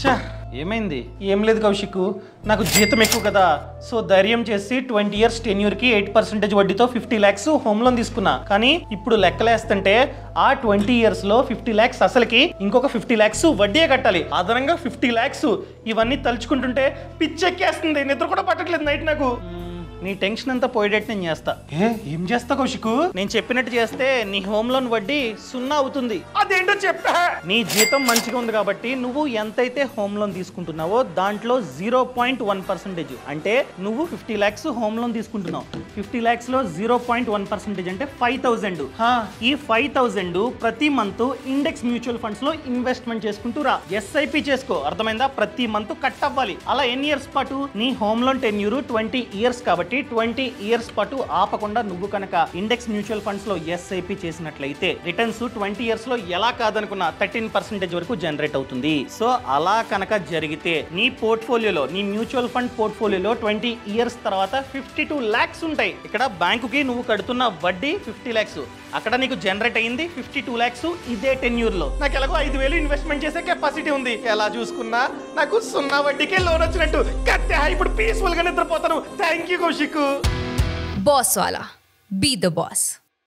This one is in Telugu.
చా ఏమైంది? ఏం లేదు కౌశిక్, నాకు జీతం ఎక్కువ కదా, సో ధైర్యం చేసి 20 years టెన్యూర్కి 8% వడ్డీతో 50 lakhs హోమ్ లోన్ తీసుకున్నా. కానీ ఇప్పుడు లెక్కలేస్తుంటే ఆ 20 yearsలో 50 lakhs అసలుకి, ఇంకొక 50 lakhs వడ్డీయే కట్టాలి, అదనంగా 50 lakhs. ఇవన్నీ తలుచుకుంటుంటే పిచ్చెక్కేస్తుంది, నిద్ర కూడా పట్టట్లేదు నైట్ నాకు. నీ టెన్షన్ అంతా పోయేటట్టు నేను చేస్తా. ఏం చేస్తా కౌశిక్? నేను చెప్పినట్టు చేస్తే నీ హోమ్ లోన్ వడ్డీ 0 అవుతుంది. అదేంటో చెప్పా. నీ జీతం మంచిగా ఉంది కాబట్టి నువ్వు ఎంతైతే హోమ్ లోన్ తీసుకుంటున్నావో దాంట్లో 0.1%, అంటే నువ్వు 50 lakhs హోమ్ లోన్ తీసుకుంటున్నావు. 50 lakhs లో 0.1% అంటే 5,000. ఈ 5,000 ప్రతి మంత్ ఇండెక్స్ మ్యూచువల్ ఫండ్స్ లో ఇన్వెస్ట్మెంట్ చేసుకుంటూ రా. SIP చేసుకో, అర్థమైందా? ప్రతి మంత్ కట్ అవ్వాలి. అలా ఎన్ని ఇయర్స్ పాటు? నీ హోమ్ లోన్ టెన్యూర్ 20 years కాబట్టి 20 years పాటు ఆపకుండా నువ్వు కనుక ఇండెక్స్ మ్యూచువల్ ఫండ్స్ లో SIP చేసినట్లయితే రిటర్న్స్ 20 years లో ఎలా కాదనుకున్నా 13% వరకు జనరేట్ అవుతుంది. సో అలా కనుక జరిగితే నీ పోర్ట్ఫోలియోలో, నీ మ్యూచువల్ ఫండ్ పోర్ట్ఫోలియోలో 20 years తర్వాత 52 lakhs ఉంటాయి. ఇక్కడ బ్యాంకుకి నువ్వు కడుతున్న వడ్డీ 50 lakhs, అక్కడ నీకు జనరేట్ అయింది 52 lakhs ఇదే టెన్యూర్ లో. నాకు ఎలాగో 5,000 ఇన్వెస్ట్మెంట్ చేసే కెపాసిటీ ఉంది. ఎలా చూసుకున్నా నాకు 0 వడ్డీకే లోన్ వచ్చినట్టు. ఇప్పుడు పీస్ఫుల్ గా నిద్రపోతాను. Thank you Kaushik. Boss wala. Be the boss.